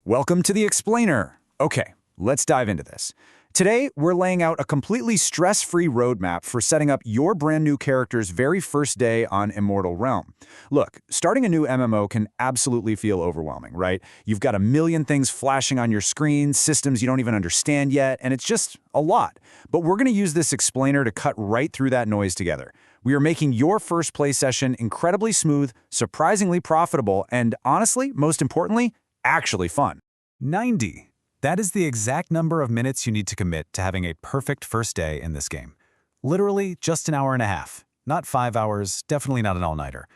Welcome to the Explainer. Okay, let's dive into this. Today, we're laying out a completely stress-free roadmap for setting up your brand new character's very first day on Immortal Realm. Look, starting a new MMO can absolutely feel overwhelming, right? You've got a million things flashing on your screen, systems you don't even understand yet, and it's just a lot. But we're going to use this explainer to cut right through that noise together. We are making your first play session incredibly smooth, surprisingly profitable, and honestly, most importantly, actually fun. 90. That is the exact number of minutes you need to commit to having a perfect first day in this game. Literally just an hour and a half. Not 5 hours, definitely not an all-nighter.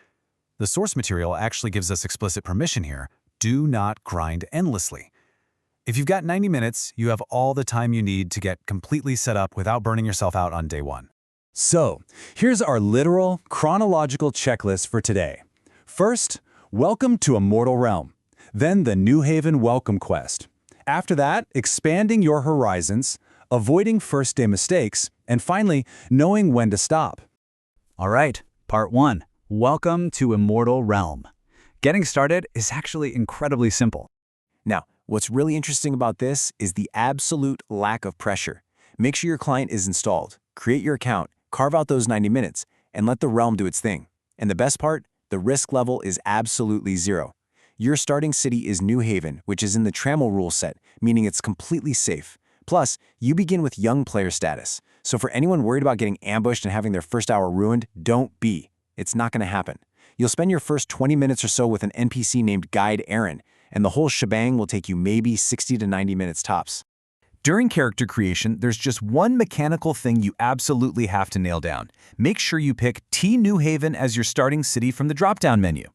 The source material actually gives us explicit permission here. Do not grind endlessly. If you've got 90 minutes, you have all the time you need to get completely set up without burning yourself out on day one. So, here's our literal, chronological checklist for today. First, welcome to Immortal Realm. Then the New Haven welcome quest. After that, expanding your horizons, avoiding first-day mistakes, and finally, knowing when to stop. All right, part 1. Welcome to Immortal Realm. Getting started is actually incredibly simple. Now, what's really interesting about this is the absolute lack of pressure. Make sure your client is installed, create your account, carve out those 90 minutes, and let the realm do its thing. And the best part, the risk level is absolutely zero. Your starting city is New Haven, which is in the Trammel rule set, meaning it's completely safe. Plus, you begin with young player status. So for anyone worried about getting ambushed and having their first hour ruined, don't be. It's not going to happen. You'll spend your first 20 minutes or so with an NPC named Guide Aaron, and the whole shebang will take you maybe 60 to 90 minutes tops. During character creation, there's just one mechanical thing you absolutely have to nail down. Make sure you pick T New Haven as your starting city from the drop-down menu.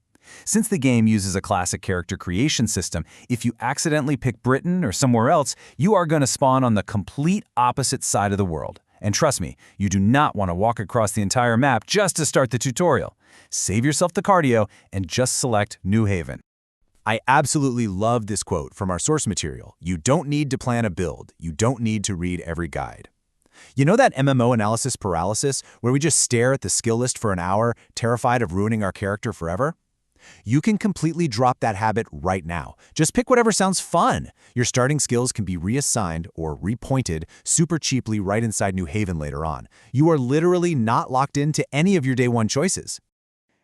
Since the game uses a classic character creation system, if you accidentally pick Britain or somewhere else, you are going to spawn on the complete opposite side of the world. And trust me, you do not want to walk across the entire map just to start the tutorial. Save yourself the cardio and just select New Haven. I absolutely love this quote from our source material. You don't need to plan a build. You don't need to read every guide. You know that MMO analysis paralysis where we just stare at the skill list for an hour, terrified of ruining our character forever? You can completely drop that habit right now. Just pick whatever sounds fun. Your starting skills can be reassigned or repointed super cheaply right inside New Haven later on. You are literally not locked into any of your day one choices.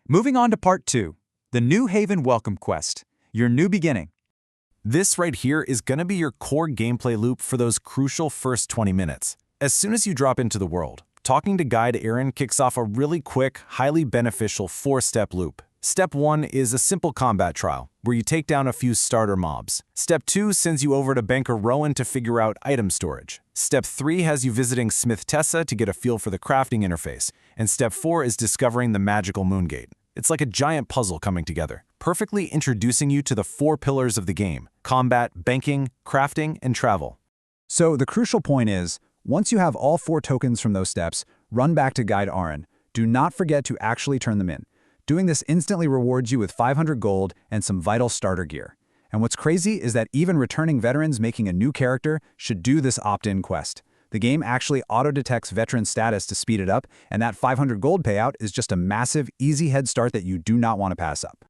Moving on to part 2, the New Haven welcome quest, your new beginning. This right here is going to be your core gameplay loop for those crucial first 20 minutes. As soon as you drop into the world, talking to Guide Aaron kicks off a really quick, highly beneficial 4-step loop. Step 1 is a simple combat trial, where you take down a few starter mobs. Step 2 sends you over to Banker Rowan to figure out item storage. Step 3 has you visiting Smith Tessa to get a feel for the crafting interface. And Step 4 is discovering the magical Moongate. It's like a giant puzzle coming together, perfectly introducing you to the 4 pillars of the game: combat, banking, crafting, and travel. So the crucial point is, once you have all 4 tokens from those steps, run back to Guide Aaron. Do not forget to actually turn them in. Doing this instantly rewards you with 500 gold and some vital starter gear. And what's crazy is that even returning veterans making a new character should do this opt-in quest. The game actually auto-detects veteran status to speed it up, and that 500 gold payout is just a massive, easy head start that you do not want to pass up.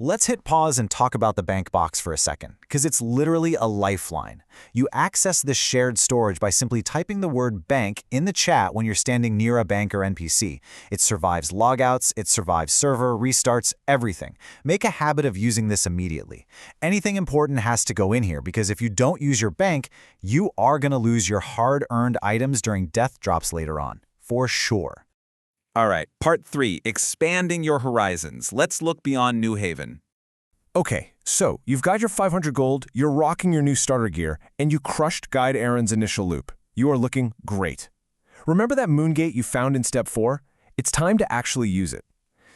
Let's hit pause and talk about the bank box for a second, because it's literally a lifeline. You access this shared storage by simply typing the word bank in the chat when you're standing near a bank or NPC. It survives logouts, it survives server, restarts, everything. Make a habit of using this immediately. Anything important has to go in here, because if you don't use your bank, you are going to lose your hard-earned items during death drops later on, for sure. All right, part 3, expanding your horizons. Let's look beyond New Haven. Okay, so you've got your 500 gold, you're rocking your new starter gear, and you crushed Guide Aaron's initial loop. You are looking great. Remember that Moongate you found in Step 4? It's time to actually use it.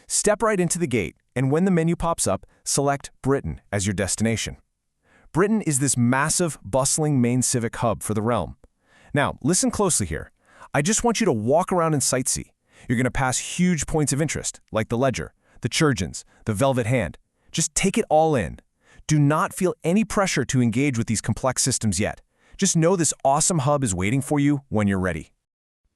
Step right into the gate, and when the menu pops up, select Britain as your destination. Britain is this massive, bustling main civic hub for the realm. Now, listen closely here. I just want you to walk around and sightsee. You're going to pass huge points of interest, like the Ledger, the Churgeons, the Velvet Hand. Just take it all in. Do not feel any pressure to engage with these complex systems yet. Just know this awesome hub is waiting for you when you're ready.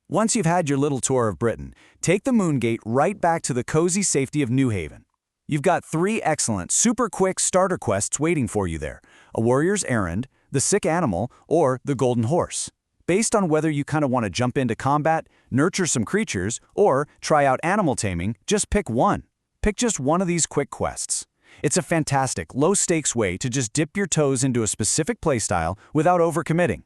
Once you've had your little tour of Britain, take the Moongate right back to the cozy safety of New Haven. You've got 3 excellent, super quick starter quests waiting for you there. a warrior's errand, the sick animal, or the golden horse. Based on whether you kind of want to jump into combat, nurture some creatures, or try out animal taming, just pick one. Pick just one of these quick quests. It's a fantastic, low-stakes way to just dip your toes into a specific playstyle without overcommitting.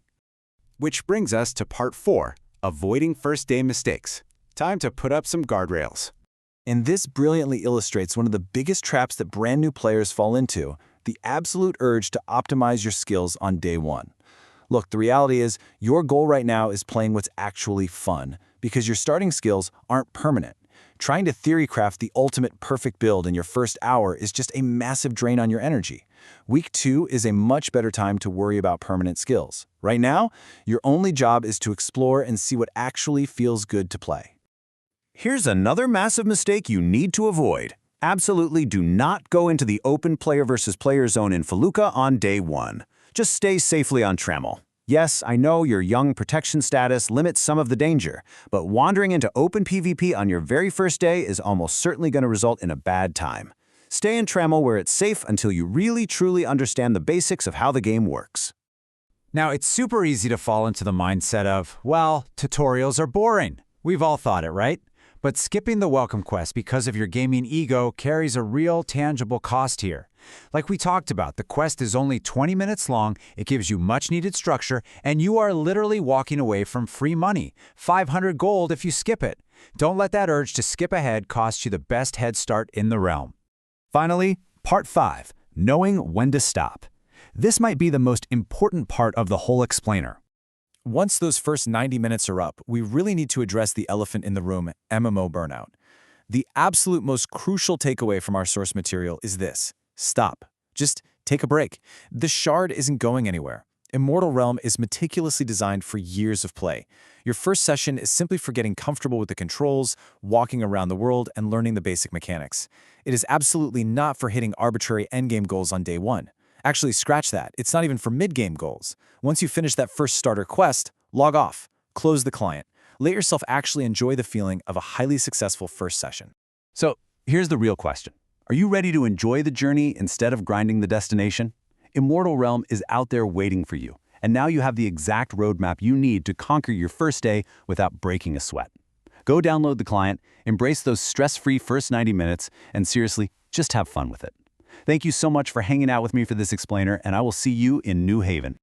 Which brings us to part 4, avoiding first-day mistakes. Time to put up some guardrails. And this brilliantly illustrates one of the biggest traps that brand new players fall into, the absolute urge to optimize your skills on day one. Look, the reality is, your goal right now is playing what's actually fun, because your starting skills aren't permanent. Trying to theory craft the ultimate perfect build in your first hour is just a massive drain on your energy. Week 2 is a much better time to worry about permanent skills. Right now, your only job is to explore and see what actually feels good to play. Here's another massive mistake you need to avoid. Absolutely do not go into the open player versus player zone in Felucca on day 1. Just stay safely on Trammel. Yes, I know your young protection status limits some of the danger, but wandering into open PvP on your very first day is almost certainly going to result in a bad time. Stay in Trammel where it's safe until you really truly understand the basics of how the game works. Now, it's super easy to fall into the mindset of, well, tutorials are boring. We've all thought it, right? But skipping the welcome quest because of your gaming ego carries a real tangible cost here. Like we talked about, the quest is only 20 minutes long, it gives you much-needed structure, and you are literally walking away from free money, 500 gold if you skip it. Don't let that urge to skip ahead cost you the best head start in the realm. Finally, part 5, knowing when to stop. This might be the most important part of the whole explainer. Once those first 90 minutes are up, we really need to address the elephant in the room, MMO burnout. The absolute most crucial takeaway from our source material is this: stop. Just take a break. The shard isn't going anywhere. Immortal Realm is meticulously designed for years of play. Your first session is simply for getting comfortable with the controls, walking around the world, and learning the basic mechanics. It is absolutely not for hitting arbitrary endgame goals on day 1. Actually, scratch that. It's not even for mid-game goals. Once you finish that first starter quest, log off, close the client. Let yourself actually enjoy the feeling of a highly successful first session. So, here's the real question. Are you ready to enjoy the journey instead of grinding the destination? Immortal Realm is out there waiting for you, and now you have the exact roadmap you need to conquer your first day without breaking a sweat. Go download the client, embrace those stress-free first 90 minutes, and seriously, just have fun with it. Thank you so much for hanging out with me for this explainer, and I will see you in New Haven.